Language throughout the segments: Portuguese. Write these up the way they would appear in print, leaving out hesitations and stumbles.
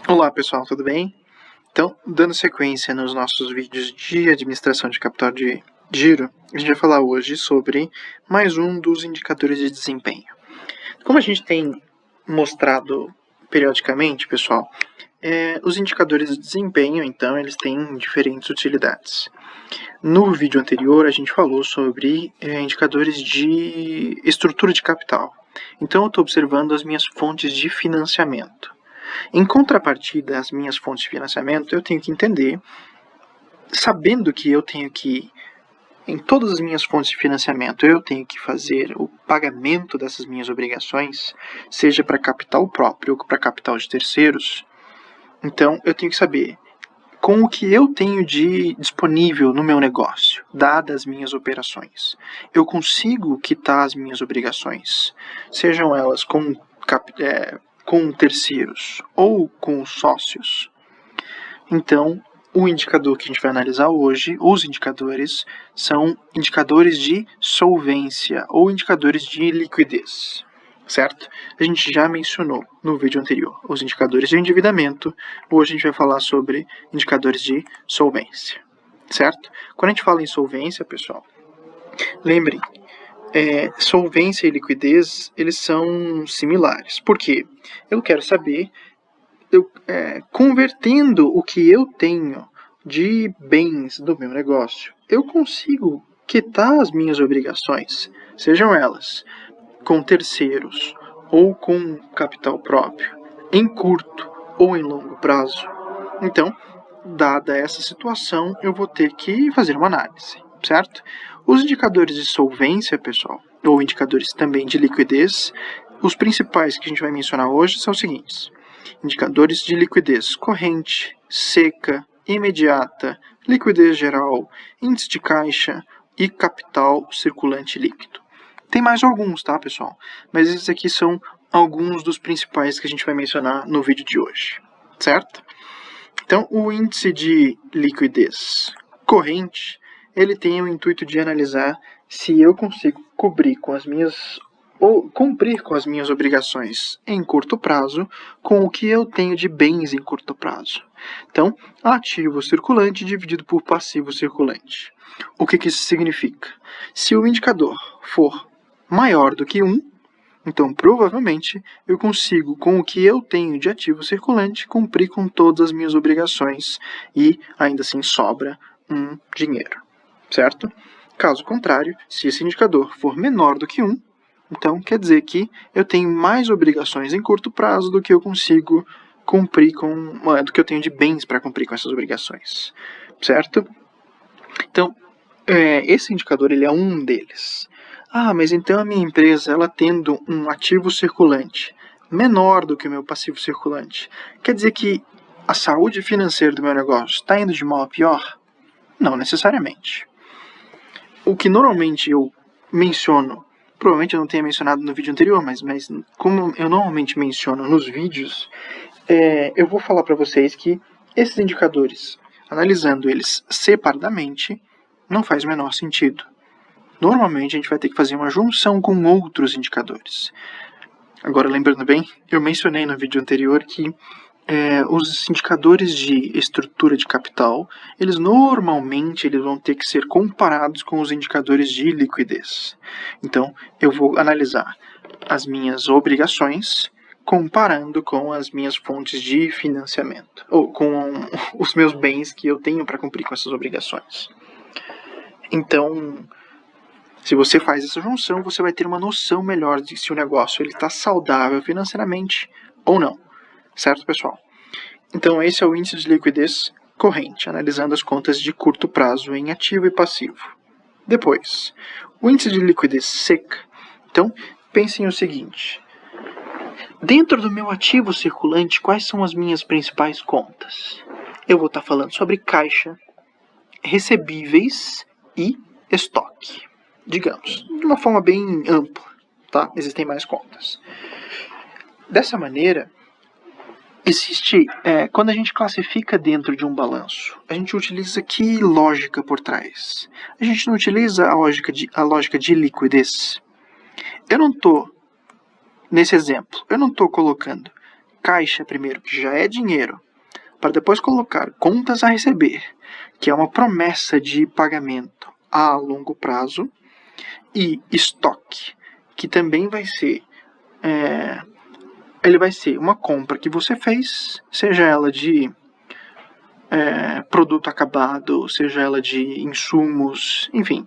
Olá pessoal, tudo bem? Então, dando sequência nos nossos vídeos de administração de capital de giro, a gente vai falar hoje sobre mais um dos indicadores de desempenho. Como a gente tem mostrado periodicamente, pessoal, os indicadores de desempenho, então, eles têm diferentes utilidades. No vídeo anterior, a gente falou sobre indicadores de estrutura de capital. Então, eu estou observando as minhas fontes de financiamento. Em contrapartida às minhas fontes de financiamento, eu tenho que entender, sabendo que eu tenho que, em todas as minhas fontes de financiamento, eu tenho que fazer o pagamento dessas minhas obrigações, seja para capital próprio ou para capital de terceiros. Então, eu tenho que saber com o que eu tenho de disponível no meu negócio, dadas as minhas operações. Eu consigo quitar as minhas obrigações, sejam elas com terceiros ou com sócios. Então, o indicador que a gente vai analisar hoje, os indicadores, são indicadores de solvência ou indicadores de liquidez, certo? A gente já mencionou no vídeo anterior os indicadores de endividamento, hoje a gente vai falar sobre indicadores de solvência, certo? Quando a gente fala em solvência, pessoal, lembrem, solvência e liquidez, eles são similares. Por quê? Eu quero saber, convertendo o que eu tenho de bens do meu negócio, eu consigo quitar as minhas obrigações, sejam elas com terceiros ou com capital próprio, em curto ou em longo prazo. Então, dada essa situação, eu vou ter que fazer uma análise, certo? Os indicadores de solvência, pessoal, ou indicadores também de liquidez, os principais que a gente vai mencionar hoje são os seguintes: indicadores de liquidez corrente, seca, imediata, liquidez geral, índice de caixa e capital circulante líquido. Tem mais alguns, tá, pessoal? Mas esses aqui são alguns dos principais que a gente vai mencionar no vídeo de hoje, certo? Então, o índice de liquidez corrente, ele tem o intuito de analisar se eu consigo cumprir com as minhas obrigações em curto prazo com o que eu tenho de bens em curto prazo. Então, ativo circulante dividido por passivo circulante. O que isso significa? Se o indicador for maior do que 1, então provavelmente eu consigo, com o que eu tenho de ativo circulante, cumprir com todas as minhas obrigações e ainda assim sobra um dinheiro, certo? Caso contrário, se esse indicador for menor do que 1, então quer dizer que eu tenho mais obrigações em curto prazo do que eu consigo cumprir do que eu tenho de bens para cumprir com essas obrigações, certo? Então, esse indicador ele é um deles. Ah, mas então a minha empresa, ela tendo um ativo circulante menor do que o meu passivo circulante, quer dizer que a saúde financeira do meu negócio está indo de mal a pior? Não necessariamente. O que normalmente eu menciono, provavelmente eu não tenha mencionado no vídeo anterior, mas como eu normalmente menciono nos vídeos, eu vou falar para vocês que esses indicadores, analisando eles separadamente, não faz o menor sentido. Normalmente a gente vai ter que fazer uma junção com outros indicadores. Agora, lembrando bem, eu mencionei no vídeo anterior que os indicadores de estrutura de capital, eles normalmente vão ter que ser comparados com os indicadores de liquidez. Então, eu vou analisar as minhas obrigações comparando com as minhas fontes de financiamento, ou com os meus bens que eu tenho para cumprir com essas obrigações. Então, se você faz essa junção, você vai ter uma noção melhor de se o negócio está saudável financeiramente ou não. Certo, pessoal? Então, esse é o índice de liquidez corrente, analisando as contas de curto prazo em ativo e passivo. Depois, o índice de liquidez seca. Então, pensem o seguinte: dentro do meu ativo circulante, quais são as minhas principais contas? Eu vou estar falando sobre caixa, recebíveis e estoque. Digamos, de uma forma bem ampla, tá? Existem mais contas. Dessa maneira, quando a gente classifica dentro de um balanço, a gente utiliza que lógica por trás? A gente não utiliza a lógica de liquidez. Nesse exemplo, eu não estou colocando caixa primeiro, que já é dinheiro, para depois colocar contas a receber, que é uma promessa de pagamento a longo prazo, e estoque, que também vai ser ele vai ser uma compra que você fez, seja ela de produto acabado, seja ela de insumos, enfim.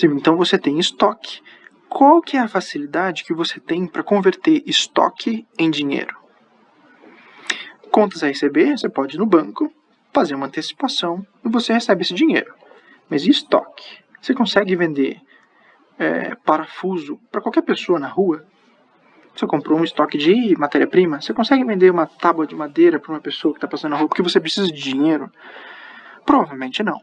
Então você tem estoque. Qual que é a facilidade que você tem para converter estoque em dinheiro? Contas a receber, você pode ir no banco, fazer uma antecipação e você recebe esse dinheiro. Mas e estoque? Você consegue vender parafuso para qualquer pessoa na rua? Você comprou um estoque de matéria-prima, você consegue vender uma tábua de madeira para uma pessoa que está passando na rua porque você precisa de dinheiro? Provavelmente não.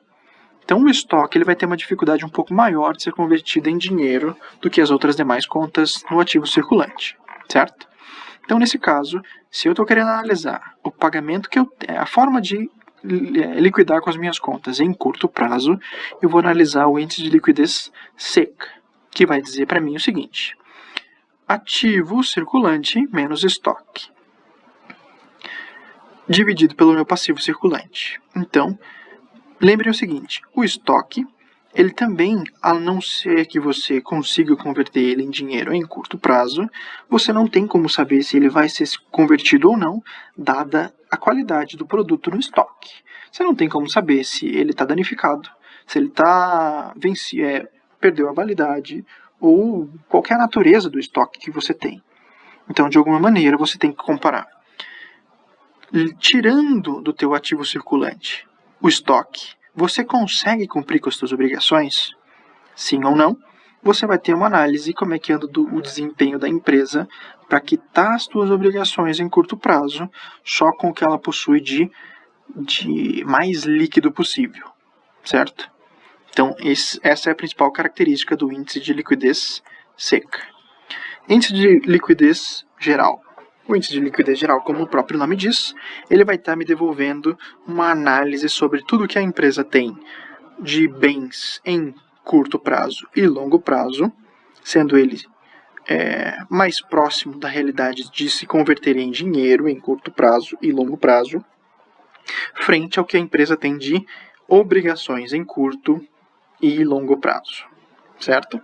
Então o estoque ele vai ter uma dificuldade um pouco maior de ser convertido em dinheiro do que as outras demais contas no ativo circulante, certo? Então nesse caso, se eu estou querendo analisar o pagamento que a forma de liquidar com as minhas contas em curto prazo, eu vou analisar o índice de liquidez seca, que vai dizer para mim o seguinte: ativo circulante menos estoque, dividido pelo meu passivo circulante. Então, lembrem o seguinte, o estoque, ele também, a não ser que você consiga converter ele em dinheiro em curto prazo, você não tem como saber se ele vai ser convertido ou não, dada a qualidade do produto no estoque. Você não tem como saber se ele está danificado, se ele está perdeu a validade, ou qualquer natureza do estoque que você tem. Então, de alguma maneira, você tem que comparar. Tirando do teu ativo circulante o estoque, você consegue cumprir com as suas obrigações? Sim ou não? Você vai ter uma análise como é que anda o desempenho da empresa para quitar as suas obrigações em curto prazo, só com o que ela possui de mais líquido possível, certo? Então, essa é a principal característica do índice de liquidez seca. Índice de liquidez geral. O índice de liquidez geral, como o próprio nome diz, ele vai estar me devolvendo uma análise sobre tudo que a empresa tem de bens em curto prazo e longo prazo, sendo ele mais próximo da realidade de se converter em dinheiro em curto prazo e longo prazo, frente ao que a empresa tem de obrigações em curto e longo prazo, certo?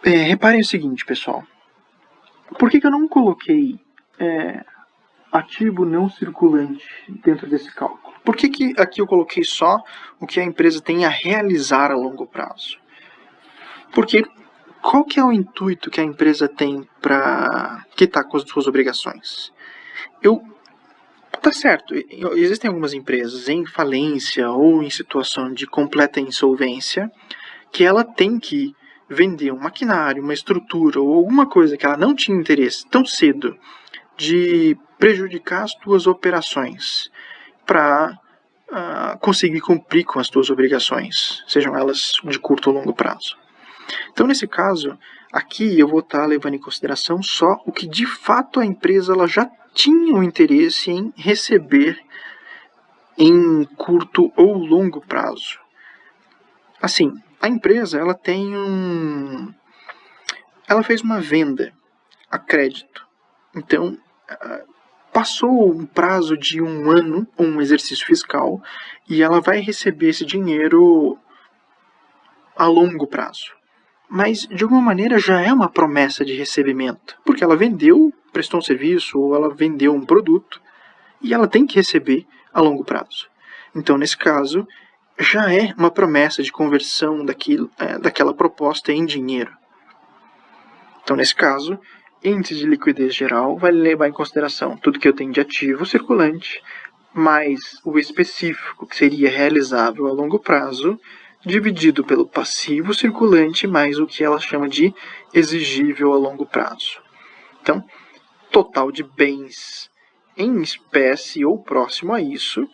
Reparem o seguinte, pessoal. Por que eu não coloquei ativo não circulante dentro desse cálculo? Por que aqui eu coloquei só o que a empresa tem a realizar a longo prazo? Porque qual que é o intuito que a empresa tem para quitar com as suas obrigações? Tá certo, existem algumas empresas em falência ou em situação de completa insolvência que ela tem que vender um maquinário, uma estrutura ou alguma coisa que ela não tinha interesse tão cedo de prejudicar as tuas operações para conseguir cumprir com as tuas obrigações, sejam elas de curto ou longo prazo. Então, nesse caso, aqui eu vou estar levando em consideração só o que de fato a empresa ela já tinha um interesse em receber em curto ou longo prazo. Assim, a empresa ela fez uma venda a crédito. Então, passou um prazo de um ano, um exercício fiscal, e ela vai receber esse dinheiro a longo prazo. Mas, de alguma maneira, já é uma promessa de recebimento, porque ela vendeu, prestou um serviço, ou ela vendeu um produto, e ela tem que receber a longo prazo. Então, nesse caso, já é uma promessa de conversão daquela proposta em dinheiro. Então, nesse caso, índice de liquidez geral vai levar em consideração tudo que eu tenho de ativo circulante, mais o específico, que seria realizável a longo prazo, dividido pelo passivo circulante, mais o que ela chama de exigível a longo prazo. Então, total de bens em espécie ou próximo a isso,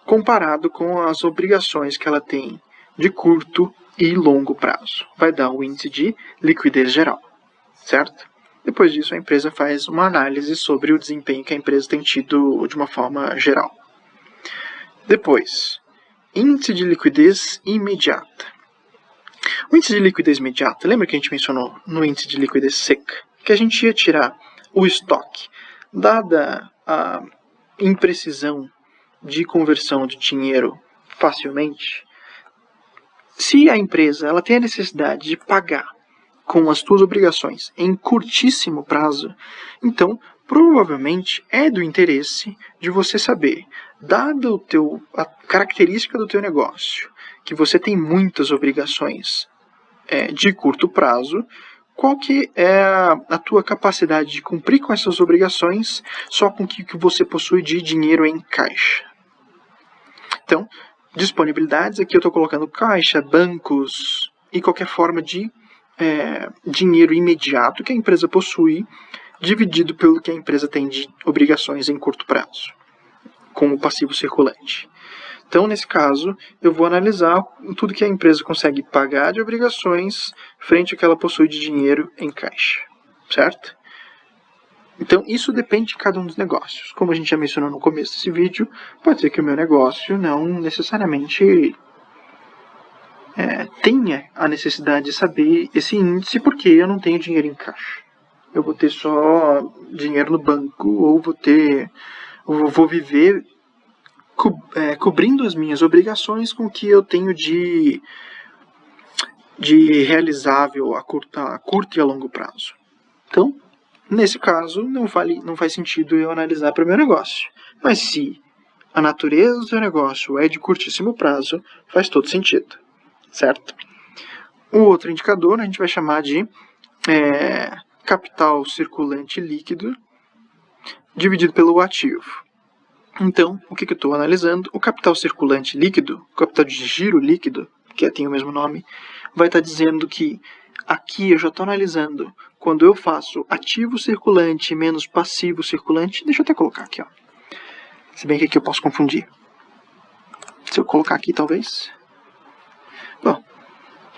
comparado com as obrigações que ela tem de curto e longo prazo. Vai dar o índice de liquidez geral, certo? Depois disso, a empresa faz uma análise sobre o desempenho que a empresa tem tido de uma forma geral. Depois, índice de liquidez imediata. O índice de liquidez imediata, lembra que a gente mencionou no índice de liquidez seca? Que a gente ia tirar o estoque Dada a imprecisão de conversão de dinheiro facilmente, se a empresa ela tem a necessidade de pagar com as suas obrigações em curtíssimo prazo, então provavelmente é do interesse de você saber, dada a característica do teu negócio, que você tem muitas obrigações de curto prazo, qual que é a tua capacidade de cumprir com essas obrigações só com o que você possui de dinheiro em caixa. Então, disponibilidades, aqui eu estou colocando caixa, bancos e qualquer forma de dinheiro imediato que a empresa possui, dividido pelo que a empresa tem de obrigações em curto prazo, com o passivo circulante. Então, nesse caso, eu vou analisar tudo que a empresa consegue pagar de obrigações frente ao que ela possui de dinheiro em caixa, certo? Então, isso depende de cada um dos negócios. Como a gente já mencionou no começo desse vídeo, pode ser que o meu negócio não necessariamente tenha a necessidade de saber esse índice porque eu não tenho dinheiro em caixa. Eu vou ter só dinheiro no banco ou vou viver cobrindo as minhas obrigações com o que eu tenho de realizável a curto e a longo prazo. Então, nesse caso, não faz sentido eu analisar para o meu negócio. Mas se a natureza do seu negócio é de curtíssimo prazo, faz todo sentido, certo? O outro indicador a gente vai chamar de capital circulante líquido dividido pelo ativo. Então, o que eu estou analisando? O capital circulante líquido, o capital de giro líquido, que tem o mesmo nome, vai estar dizendo que aqui eu já estou analisando quando eu faço ativo circulante menos passivo circulante. Deixa eu até colocar aqui, ó. Se bem que aqui eu posso confundir. Se eu colocar aqui, talvez. Bom,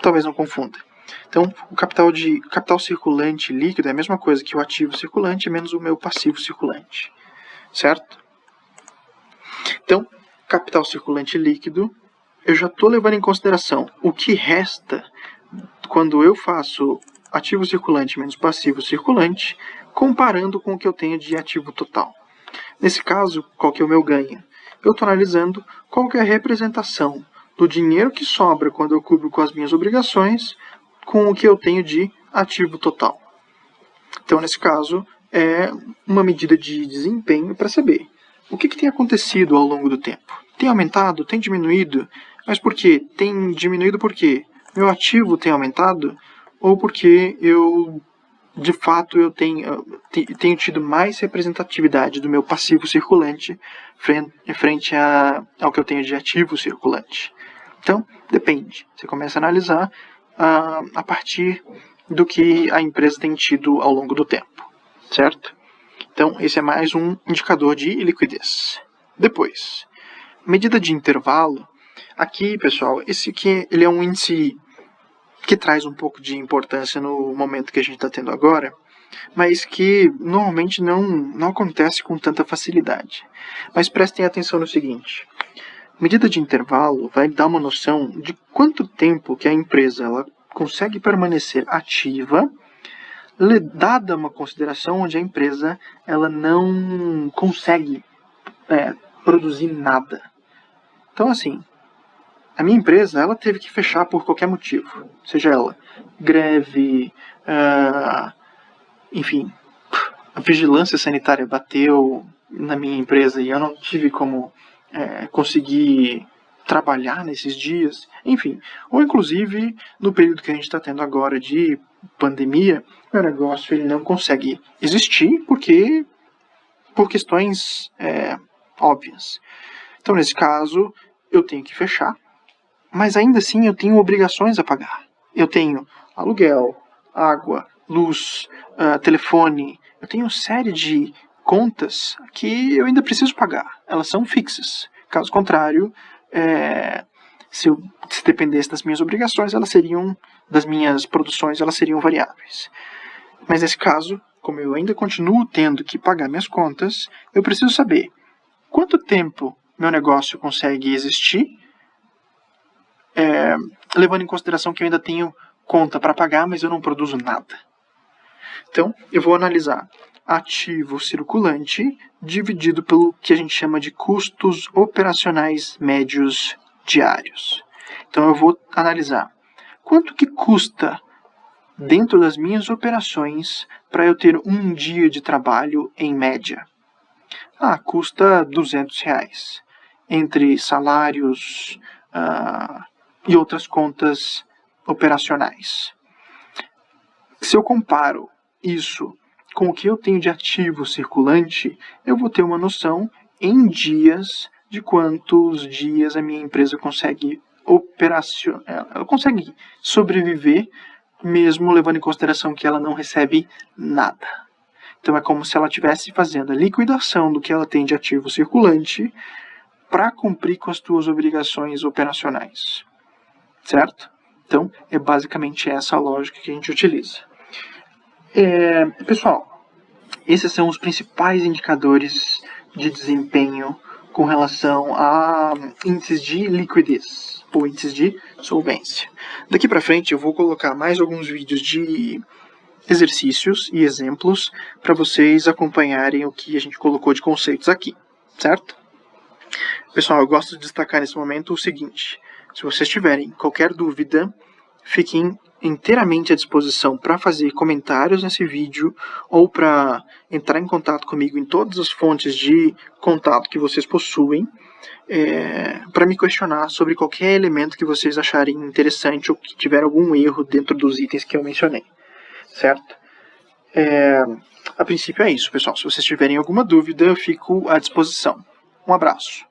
talvez não confunda. Então, o capital circulante líquido é a mesma coisa que o ativo circulante menos o meu passivo circulante, certo? Então, capital circulante líquido, eu já estou levando em consideração o que resta quando eu faço ativo circulante menos passivo circulante, comparando com o que eu tenho de ativo total. Nesse caso, qual que é o meu ganho? Eu estou analisando qual que é a representação do dinheiro que sobra quando eu cubro com as minhas obrigações com o que eu tenho de ativo total. Então, nesse caso, é uma medida de desempenho para saber o que tem acontecido ao longo do tempo. Tem aumentado? Tem diminuído? Mas por quê? Tem diminuído por quê? Meu ativo tem aumentado? Ou porque de fato, eu tenho tido mais representatividade do meu passivo circulante frente ao que eu tenho de ativo circulante? Então, depende. Você começa a analisar a partir do que a empresa tem tido ao longo do tempo, certo? Então, esse é mais um indicador de liquidez. Depois, medida de intervalo. Aqui, pessoal, esse aqui ele é um índice que traz um pouco de importância no momento que a gente está tendo agora, mas que normalmente não acontece com tanta facilidade. Mas prestem atenção no seguinte. Medida de intervalo vai dar uma noção de quanto tempo que a empresa ela consegue permanecer ativa, dada uma consideração onde a empresa ela não consegue produzir nada. Então, assim, a minha empresa ela teve que fechar por qualquer motivo, seja ela greve, enfim, a vigilância sanitária bateu na minha empresa e eu não tive como conseguir trabalhar nesses dias, enfim, ou inclusive no período que a gente está tendo agora de pandemia, meu negócio ele não consegue existir por questões óbvias. Então, nesse caso, eu tenho que fechar, mas ainda assim eu tenho obrigações a pagar. Eu tenho aluguel, água, luz, telefone, eu tenho uma série de contas que eu ainda preciso pagar. Elas são fixas. Caso contrário, se dependesse das minhas obrigações, das minhas produções, elas seriam variáveis. Mas nesse caso, como eu ainda continuo tendo que pagar minhas contas, eu preciso saber quanto tempo meu negócio consegue existir, levando em consideração que eu ainda tenho conta para pagar, mas eu não produzo nada. Então, eu vou analisar ativo circulante dividido pelo que a gente chama de custos operacionais médios diários. Então eu vou analisar quanto que custa dentro das minhas operações para eu ter um dia de trabalho em média. Custa R$200, entre salários e outras contas operacionais. Se eu comparo isso com o que eu tenho de ativo circulante, eu vou ter uma noção em dias de quantos dias a minha empresa consegue sobreviver, mesmo levando em consideração que ela não recebe nada. Então é como se ela estivesse fazendo a liquidação do que ela tem de ativo circulante para cumprir com as suas obrigações operacionais. Certo? Então é basicamente essa a lógica que a gente utiliza. Pessoal, esses são os principais indicadores de desempenho com relação a índices de liquidez ou índices de solvência. Daqui para frente eu vou colocar mais alguns vídeos de exercícios e exemplos para vocês acompanharem o que a gente colocou de conceitos aqui, certo? Pessoal, eu gosto de destacar nesse momento o seguinte: se vocês tiverem qualquer dúvida, fiquem inteiramente à disposição para fazer comentários nesse vídeo ou para entrar em contato comigo em todas as fontes de contato que vocês possuem, para me questionar sobre qualquer elemento que vocês acharem interessante ou que tiver algum erro dentro dos itens que eu mencionei, certo? A princípio é isso, pessoal. Se vocês tiverem alguma dúvida, eu fico à disposição. Um abraço.